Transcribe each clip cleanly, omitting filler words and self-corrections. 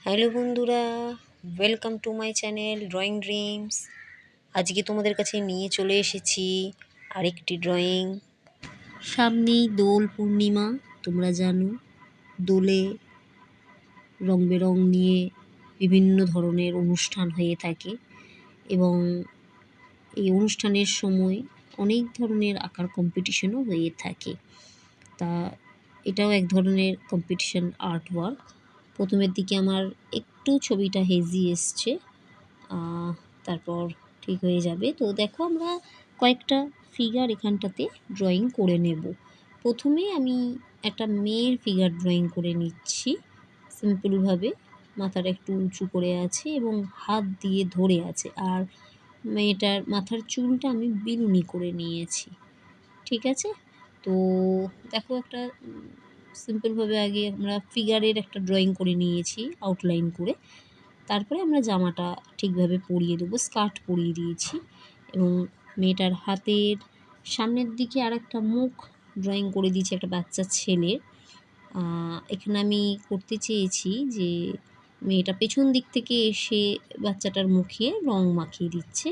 Hello বন্ধুরা, welcome to my channel drawing dreams. আজকে তোমাদের কাছে নিয়ে চলে এসেছি আরেকটি ড্রয়িং। সামনেই দোল পূর্ণিমা, তোমরা জানো দোলে রং বেরং নিয়ে বিভিন্ন ধরনের অনুষ্ঠান হয়ে থাকে এবং এই অনুষ্ঠানের সময় অনেক ধরনের আঁকার কম্পিটিশনও হয়ে থাকে। তা এটাও এক ধরনের কম্পিটিশন আর্ট ওয়ার্ক। প্রথমের দিকে আমার একটু ছবিটা হেজি এসছে, তারপর ঠিক হয়ে যাবে। তো দেখো আমরা কয়েকটা ফিগার এখানটাতে ড্রয়িং করে নেব। প্রথমে আমি একটা মেয়ের ফিগার ড্রয়িং করে নিচ্ছি সিম্পলভাবে। মাথাটা একটু উঁচু করে আছে এবং হাত দিয়ে ধরে আছে, আর মেয়েটার মাথার চুলটা আমি বিনুনি করে নিয়েছি। ঠিক আছে, তো দেখো একটা সিম্পলভাবে আগে আমরা ফিগারের একটা ড্রয়িং করে নিয়েছি আউটলাইন করে। তারপরে আমরা জামাটা ঠিকভাবে পরিয়ে দেবো, স্কার্ট পরিয়ে দিয়েছি এবং মেয়েটার হাতের সামনের দিকে আর একটা মুখ ড্রয়িং করে দিয়েছি একটা বাচ্চা ছেলের। এখানে আমি করতে চেয়েছি যে মেয়েটা পেছন দিক থেকে এসে বাচ্চাটার মুখে রং মাখিয়ে দিচ্ছে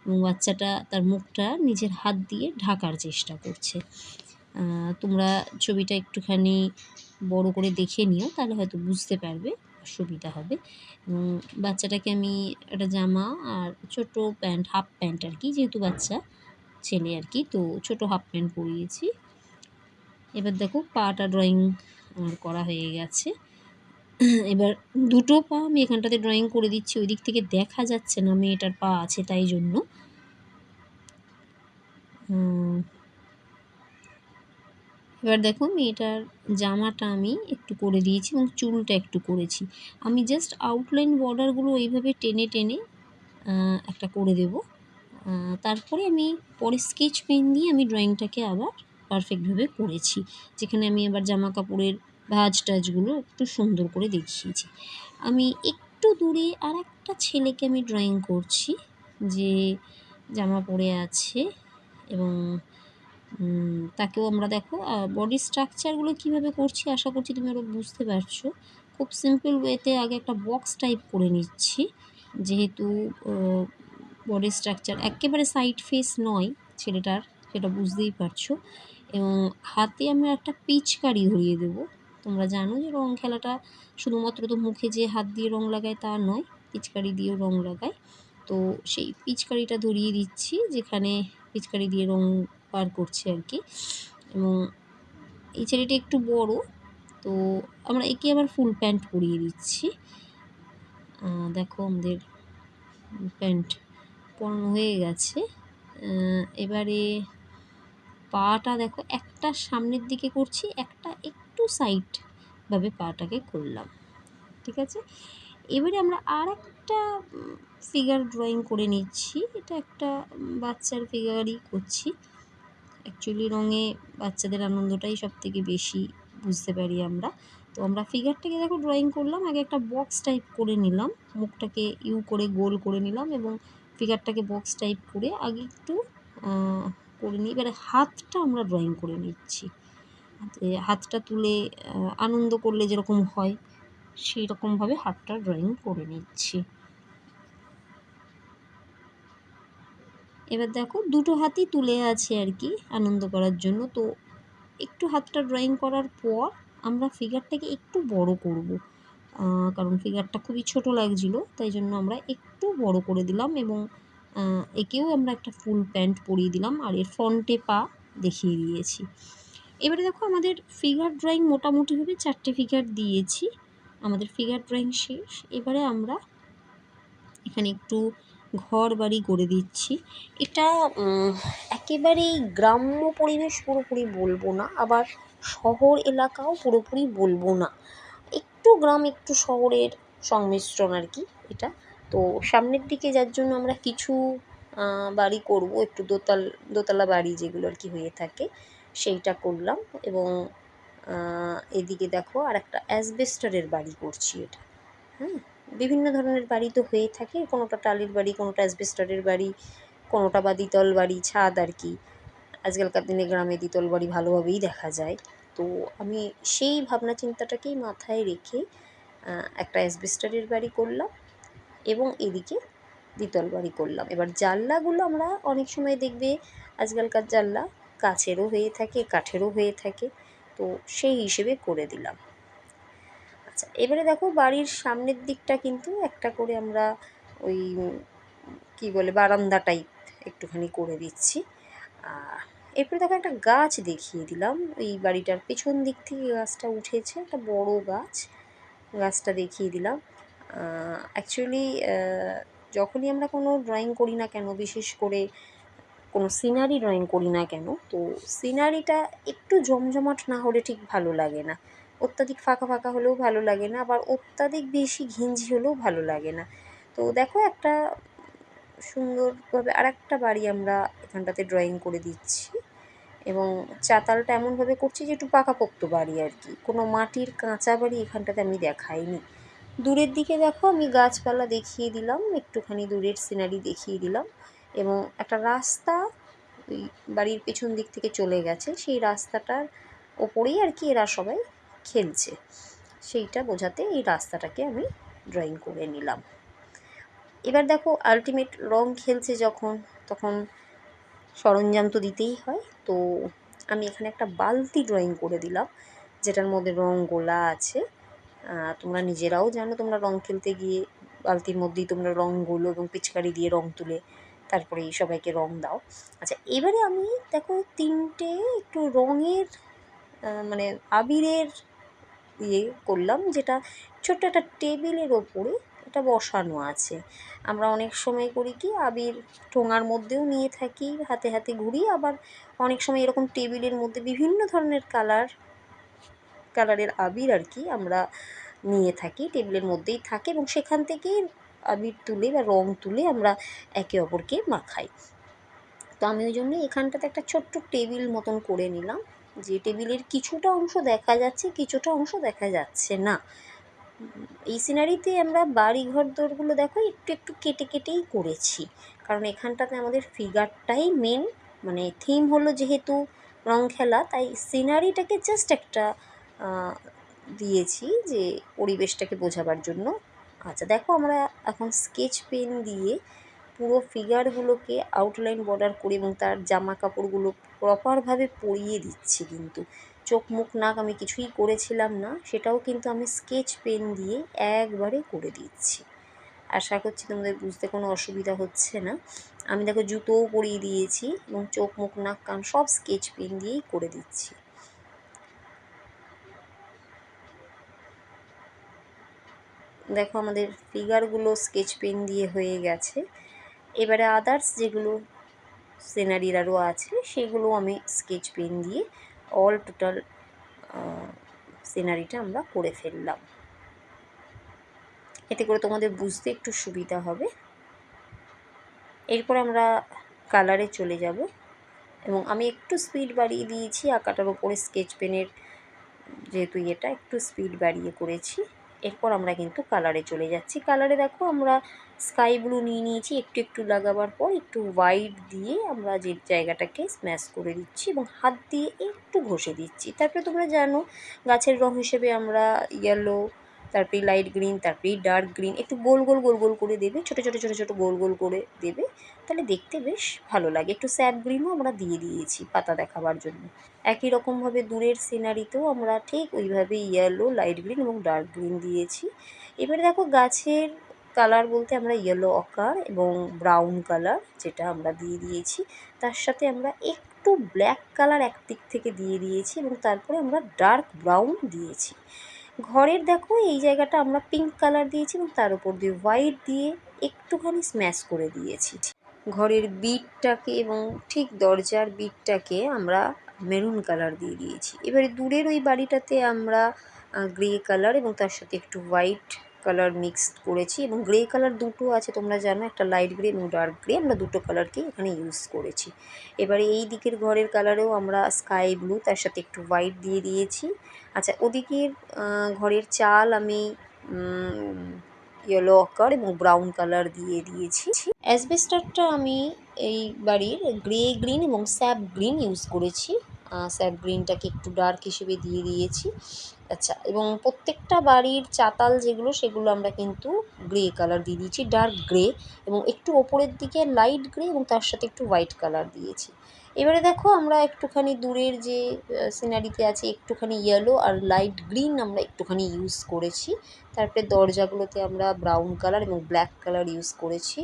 এবং বাচ্চাটা তার মুখটা নিজের হাত দিয়ে ঢাকার চেষ্টা করছে। তোমরা ছবিটা একটুখানি বড় করে দেখে নিও, তাহলে হয়তো বুঝতে পারবে, সুবিধা হবে। এবং বাচ্চাটাকে আমি একটা জামা আর ছোট প্যান্ট, হাফ প্যান্ট আর কি, যেহেতু বাচ্চা ছেলে আর কি, তো ছোট হাফ প্যান্ট পরিয়েছি। এবার দেখো পাটা ড্রয়িং আমার করা হয়ে গেছে। এবার দুটো পা আমি এখানটাতে ড্রয়িং করে দিচ্ছি, ওই দিক থেকে দেখা যাচ্ছে না মেয়েটার পা আছে তাই জন্য। এবার দেখো মেয়েটার জামাটা আমি একটু করে দিয়েছি এবং চুলটা একটু করেছি। আমি জাস্ট আউটলাইন বর্ডারগুলো এইভাবে টেনে টেনে একটা করে দেব। তারপরে আমি পরে স্কেচ পেন দিয়ে আমি ড্রয়িংটাকে আবার পারফেক্টভাবে করেছি, যেখানে আমি আবার জামা কাপড়ের ভাঁজ টাজগুলো একটু সুন্দর করে দেখিয়েছি। আমি একটু দূরে আর একটা ছেলেকে আমি ড্রয়িং করছি, যে জামা পরে আছে এবং তাকেও আমরা দেখো বডি স্ট্রাকচারগুলো কীভাবে করছি আশা করছি তুমি ওরা বুঝতে পারছো। খুব সিম্পল ওয়েতে আগে একটা বক্স টাইপ করে নিচ্ছি, যেহেতু বডি স্ট্রাকচার একেবারে সাইড ফেস নয় ছেলেটার, সেটা বুঝতেই পারছো। এবং হাতে আমরা একটা পিচকারি ধরিয়ে দেবো। তোমরা জানো যে রং খেলাটা শুধুমাত্র তো মুখে যে হাত দিয়ে রং লাগায় তা নয়, পিচকারি দিয়েও রং লাগায়। তো সেই পিচকারিটা ধরিয়ে দিচ্ছি, যেখানে পিচকারি দিয়ে রং পার করছে আর কি। এবং এই ছেলেটি একটু বড়, তো আমরা একে আবার ফুল প্যান্ট পরিয়ে দিচ্ছি। দেখো আমাদের প্যান্ট পরানো হয়ে গেছে। এবারে পাটা দেখো একটা সামনের দিকে করছি, একটা একটু সাইডভাবে পাটাকে করলাম। ঠিক আছে, এবারে আমরা আর একটা ফিগার ড্রয়িং করে নিচ্ছি। এটা একটা বাচ্চার ফিগারই করছি। অ্যাকচুয়ালি রঙে বাচ্চাদের আনন্দটাই সবথেকে বেশি বুঝতে পারি আমরা। তো আমরা ফিগারটাকে দেখো ড্রয়িং করলাম, আগে একটা বক্স টাইপ করে নিলাম, মুখটাকে ইউ করে গোল করে নিলাম এবং ফিগারটাকে বক্স টাইপ করে আগে একটু করে নিই। এবারে হাতটা আমরা ড্রয়িং করে নিচ্ছি, হাতটা তুলে আনন্দ করলে যেরকম হয় সেই রকমভাবে হাতটা ড্রয়িং করে নিচ্ছি। এবার দেখো দুটো হাতই তুলে আছে আর কি আনন্দ করার জন্য। তো একটু হাতটা ড্রয়িং করার পর আমরা ফিগারটাকে একটু বড় করব, কারণ ফিগারটা খুবই ছোট লাগছিল, তাই জন্য আমরা একটু বড় করে দিলাম এবং একেও আমরা একটা ফুল প্যান্ট পরিয়ে দিলাম আর এর ফ্রন্টে পা দেখিয়ে দিয়েছি। এবারে দেখো আমাদের ফিগার ড্রয়িং মোটামুটিভাবে 4টে ফিগার দিয়েছি, আমাদের ফিগার ড্রয়িং শেষ। এবারে আমরা এখানে একটু ঘর বাড়ি করে দিচ্ছি। এটা একেবারেই গ্রাম্য পরিবেশ পুরোপুরি বলবো না, আবার শহর এলাকাও পুরোপুরি বলবো না, একটু গ্রাম একটু শহরের সংমিশ্রণ আর কি এটা। তো সামনের দিকে যার জন্য আমরা কিছু বাড়ি করব, একটু দোতলা বাড়ি যেগুলো আর কি হয়ে থাকে সেইটা করলাম। এবং এদিকে দেখো আর একটা অ্যাসবেস্টরের বাড়ি করছি এটা। হ্যাঁ, বিভিন্ন ধরনের বাড়ি তো হয়ে থাকে, কোনোটা টালির বাড়ি, কোনোটা অ্যাসবেস্টরের বাড়ি, কোনোটা বা দ্বিতল বাড়ি, ছাদ আর কি। আজকালকার দিনে গ্রামে দ্বিতল বাড়ি ভালোভাবেই দেখা যায়। তো আমি সেই ভাবনা চিন্তাটাকেই মাথায় রেখে একটা অ্যাসবেস্টসের বাড়ি করলাম এবং এদিকে দ্বিতল বাড়ি করলাম। এবার জানলাগুলো আমরা অনেক সময় দেখবে আজকালকার জানলা কাচেরও হয়ে থাকে, কাঠেরও হয়ে থাকে, তো সেই হিসেবে করে দিলাম। আচ্ছা, এবারে দেখো বাড়ির সামনের দিকটা কিন্তু একটা করে আমরা ওই কী বলে বারান্দা টাইপ একটুখানি করে দিচ্ছি। এরপরে দেখো একটা গাছ দেখিয়ে দিলাম, এই বাড়িটার পেছন দিক থেকে গাছটা উঠেছে, একটা বড় গাছ, গাছটা দেখিয়ে দিলাম। অ্যাকচুয়ালি যখনই আমরা কোনো ড্রয়িং করি না কেন, বিশেষ করে কোনো সিনারি ড্রয়িং করি না কেন, তো সিনারিটা একটু জমজমাট না হলে ঠিক ভালো লাগে না। অত্যাধিক ফাঁকা ফাঁকা হলেও ভালো লাগে না, আবার অত্যাধিক বেশি ঘিঞ্জি হলেও ভালো লাগে না। তো দেখো একটা সুন্দরভাবে আরেকটা বাড়ি আমরা এখানটাতে ড্রয়িং করে দিচ্ছি, এবং চাতালটা এমনভাবে করছি যে একটু পাকাপোক্ত বাড়ি আর কি, কোনো মাটির কাঁচা বাড়ি এখানটাতে আমি দেখাইনি। দূরের দিকে দেখো আমি গাছপালা দেখিয়ে দিলাম, একটুখানি দূরের সিনারি দেখিয়ে দিলাম, এবং একটা রাস্তা ওই বাড়ির পেছন দিক থেকে চলে গেছে, সেই রাস্তাটার ওপরেই আর কি এরা সবাই খেলছে, সেইটা বোঝাতে এই রাস্তাটাকে আমি ড্রয়িং করে নিলাম। এবার দেখো আলটিমেট রং খেলছে যখন, তখন সরঞ্জাম তো দিতেই হয়, তো আমি এখানে একটা বালতি ড্রয়িং করে দিলাম যেটার মধ্যে রং গোলা আছে। তোমরা নিজেরাও জানো, তোমরা রং খেলতে গিয়ে বালতির মধ্যেই তোমরা রং গোলো এবং পিচকারি দিয়ে রং তুলে তারপরে সবাইকে রং দাও। আচ্ছা, এবারে আমি দেখো 3টে একটু রঙের মানে আবিরের ইয়ে করলাম, যেটা ছোট্ট একটা টেবিলের ওপরে এটা বসানো আছে। আমরা অনেক সময় করি কি, আবির ঠোঙার মধ্যেও নিয়ে থাকি, হাতে হাতে ঘুরি, আবার অনেক সময় এরকম টেবিলের মধ্যে বিভিন্ন ধরনের কালারের আবির আর কি আমরা নিয়ে থাকি, টেবিলের মধ্যেই থাকে, এবং সেখান থেকেই আবির তুলে বা রং তুলে আমরা একে অপরকে মাখাই। তো আমি ওই জন্য এখানটাতে একটা ছোট্ট টেবিল মতন করে নিলাম, যে টেবিলের কিছুটা অংশ দেখা যাচ্ছে, কিছুটা অংশ দেখা যাচ্ছে না। এই সিনারিতে আমরা বাড়ি ঘর দোরগুলো দেখো একটু একটু কেটে কেটেই করেছি, কারণ এখানটাতে আমাদের ফিগারটাই মেন, মানে থিম হলো যেহেতু রং খেলা, তাই সিনারিটাকে জাস্ট একটা দিয়েছি যে পরিবেশটাকে বোঝাবার জন্য। আচ্ছা দেখো, আমরা এখন স্কেচ পেন দিয়ে পুরো ফিগারগুলোকে আউটলাইন বর্ডার করে এবং তার জামা কাপড়গুলো প্রপারভাবে পরিয়ে দিচ্ছি, কিন্তু চোখ মুখ নাক আমি কিছুই করেছিলাম না, সেটাও কিন্তু আমি স্কেচ পেন দিয়ে একবারে করে দিচ্ছি। আশা করছি তোমাদের বুঝতে কোনো অসুবিধা হচ্ছে না। আমি দেখো জুতোও পরিয়ে দিয়েছি এবং চোখ মুখ নাক কান সব স্কেচ পেন দিয়েই করে দিচ্ছি। দেখো আমাদের ফিগারগুলো স্কেচ পেন দিয়ে হয়ে গেছে। এবারে আদার্স যেগুলো সিনারির আরও আছে সেগুলো আমি স্কেচ পেন দিয়ে অল টোটাল সিনারিটা আমরা করে ফেললাম, এতে করে তোমাদের বুঝতে একটু সুবিধা হবে। এরপর আমরা কালারে চলে যাব, এবং আমি একটু স্পিড বাড়িয়ে দিয়েছি আঁকাটার ওপরে স্কেচ পেনের, যেহেতু এটা একটু স্পিড বাড়িয়ে করেছি। এরপর আমরা কিন্তু কালারে চলে যাচ্ছি। কালারে দেখো আমরা স্কাই ব্লু নিয়ে নিয়েছি, একটু একটু লাগাবার পর একটু হোয়াইট দিয়ে আমরা যে জায়গাটাকে স্ম্যাশ করে দিচ্ছি এবং হাত দিয়ে একটু ঘষে দিচ্ছি। তারপরে তোমরা জানো গাছের রং হিসেবে আমরা ইয়েলো, তারপরে লাইট গ্রিন, তারপরে ডার্ক গ্রিন, একটু গোল গোল গোল গোল করে দেবে, ছোটো ছোটো ছোটো ছোটো গোল গোল করে দেবে, তাহলে দেখতে বেশ ভালো লাগে। একটু স্যাপ গ্রিনও আমরা দিয়ে দিয়েছি পাতা দেখাবার জন্য। একই রকমভাবে দূরের সিনারিতেও আমরা ঠিক ওইভাবে ইয়েলো, লাইট গ্রিন এবং ডার্ক গ্রিন দিয়েছি। এবারে দেখো গাছের কালার বলতে আমরা ইয়েলো অকার এবং ব্রাউন কালার যেটা আমরা দিয়ে দিয়েছি, তার সাথে আমরা একটু ব্ল্যাক কালার একদিক থেকে দিয়ে দিয়েছি এবং তারপরে আমরা ডার্ক ব্রাউন দিয়েছি। ঘরের দেখো এই জায়গাটা আমরা পিঙ্ক কালার দিয়েছি এবং তার উপর দিয়ে হোয়াইট দিয়ে একটুখানি স্ম্যাশ করে দিয়েছি। ঘরের বিটটাকে এবং ঠিক দরজার বিটটাকে আমরা মেরুন কালার দিয়ে দিয়েছি। এবারে দূরের ওই বাড়িটাতে আমরা গ্রে কালার এবং তার সাথে একটু হোয়াইট কালার মিক্সড করেছি, এবং গ্রে কালার দুটো আছে তোমরা জানো, একটা লাইট গ্রে এবং ডার্ক গ্রে, আমরা দুটো কালারকেই এখানে ইউজ করেছি। এবারে এই দিকের ঘরের কালারেও আমরা স্কাই ব্লু তার সাথে একটু হোয়াইট দিয়ে দিয়েছি। আচ্ছা, ওদিকের ঘরের চাল আমি ইয়েলো অকার এবং ব্রাউন কালার দিয়ে দিয়েছি। অ্যাসবেস্টারটা আমি এই বাড়ির গ্রে গ্রিন এবং স্যাপ গ্রিন ইউজ করেছি, স্যাপ গ্রিনটাকে একটু ডার্ক হিসেবে দিয়ে দিয়েছি। আচ্ছা, এবং প্রত্যেকটা বাড়ির চাতাল যেগুলো সেগুলো আমরা কিন্তু গ্রে কালার দিয়ে দিয়েছি, ডার্ক গ্রে, এবং একটু ওপরের দিকে লাইট গ্রে এবং তার সাথে একটু হোয়াইট কালার দিয়েছি। এবারে দেখো আমরা একটুখানি দূরের যে সিনারিতে আছে একটুখানি ইয়েলো আর লাইট গ্রিন আমরা একটুখানি ইউজ করেছি। তারপরে দরজাগুলোতে আমরা ব্রাউন কালার এবং ব্ল্যাক কালার ইউজ করেছি।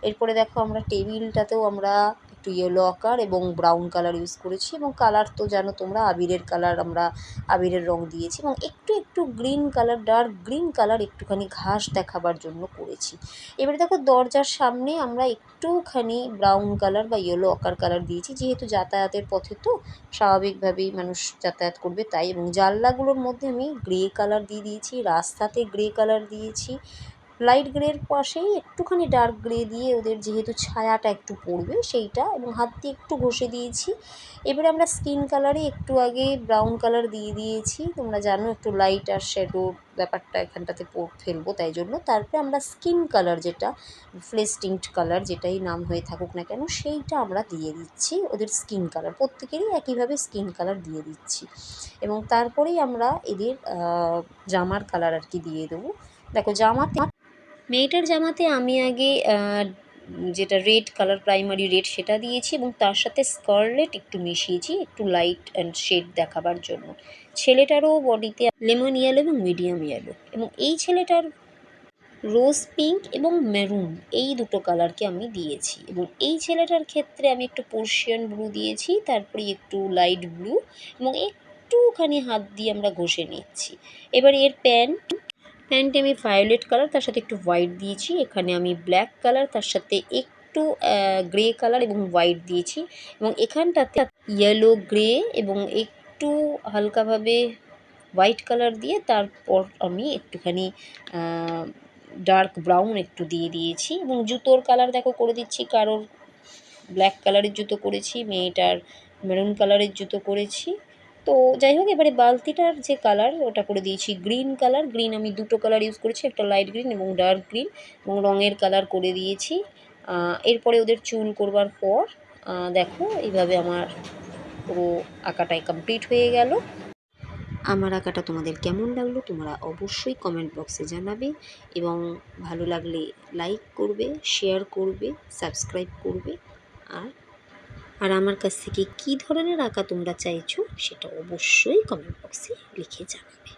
এরপরে দেখো আমরা টেবিলটাতেও আমরা একটু ইয়েলো আকার এবং ব্রাউন কালার ইউজ করেছি, এবং কালার তো জানো তোমরা আবিরের কালার, আমরা আবিরের রং দিয়েছি, এবং একটু একটু green colour, dark green colour একটুখানি ঘাস দেখাবার জন্য করেছি। এবারে দেখো দরজার সামনে আমরা একটুখানি ব্রাউন কালার বা ইয়েলো আকার কালার দিয়েছি, যেহেতু যাতায়াতের পথে তো স্বাভাবিকভাবেই মানুষ যাতায়াত করবে তাই। এবং জানলাগুলোর মধ্যে আমি গ্রে কালার দিয়ে দিয়েছি, রাস্তাতে গ্রে কালার দিয়েছি, লাইট গ্রের পাশেই একটুখানি ডার্ক গ্রে দিয়ে ওদের যেহেতু ছায়াটা একটু পড়বে সেইটা, এবং হাত দিয়ে একটু ঘষে দিয়েছি। এবারে আমরা স্কিন কালারে একটু আগে ব্রাউন কালার দিয়ে দিয়েছি, তোমরা জানো একটু লাইট আর শ্যাডোর ব্যাপারটা এখানটাতে ফেলবো তাই জন্য। তারপরে আমরা স্কিন কালার যেটা ফ্লেশ টিন্ট কালার যেটাই নাম হয়ে থাকুক না কেন সেইটা আমরা দিয়ে দিচ্ছি, ওদের স্কিন কালার প্রত্যেকেরই একইভাবে স্কিন কালার দিয়ে দিচ্ছি। এবং তারপরেই আমরা এদের জামার কালার আর কি দিয়ে দেবো। দেখো মেয়েটার জামাতে আমি আগে যেটা রেড কালার, প্রাইমারি রেড সেটা দিয়েছি, এবং তার সাথে স্কারলেট একটু মিশিয়েছি একটু লাইট অ্যান্ড শেড দেখাবার জন্য। ছেলেটারও বডিতে লেমন ইয়েলো এবং মিডিয়াম ইয়েলো, এবং এই ছেলেটার রোজ পিঙ্ক এবং মেরুন এই দুটো কালারকে আমি দিয়েছি। এবং এই ছেলেটার ক্ষেত্রে আমি একটু পার্সিয়ান ব্লু দিয়েছি, তারপরে একটু লাইট ব্লু, এবং একটুখানি হাত দিয়ে আমরা ঘষে নিচ্ছি। এবার এর প্যান্টে আমি ভায়োলেট কালার তার সাথে একটু হোয়াইট দিয়েছি, এখানে আমি ব্ল্যাক কালার তার সাথে একটু গ্রে কালার এবং হোয়াইট দিয়েছি, এবং এখানটাতে ইয়েলো গ্রে এবং একটু হালকাভাবে হোয়াইট কালার দিয়ে তারপর আমি একটুখানি ডার্ক ব্রাউন একটু দিয়ে দিয়েছি। এবং জুতোর কালার দেখো করে দিচ্ছি, কারোর ব্ল্যাক কালারের জুতো করেছি, মেয়েটার মেরুন কালারের জুতো করেছি। তো যাই হোক, এবারে বালতিটার যে কালার ওটা করে দিয়েছি গ্রিন কালার। গ্রিন আমি দুটো কালার ইউজ করেছি, একটা লাইট গ্রিন এবং ডার্ক গ্রিন, এবং রঙের কালার করে দিয়েছি। এরপরে ওদের চুল করবার পর দেখো এইভাবে আমার পুরো আঁকাটাই কমপ্লিট হয়ে গেল। আমার আঁকাটা তোমাদের কেমন লাগলো তোমরা অবশ্যই কমেন্ট বক্সে জানাবে, এবং ভালো লাগলে লাইক করবে, শেয়ার করবে, সাবস্ক্রাইব করবে। আর আর আমার কাছ থেকে কী ধরনের আঁকা তোমরা চাইছো সেটা অবশ্যই কমেন্ট বক্সে লিখে জানাবে।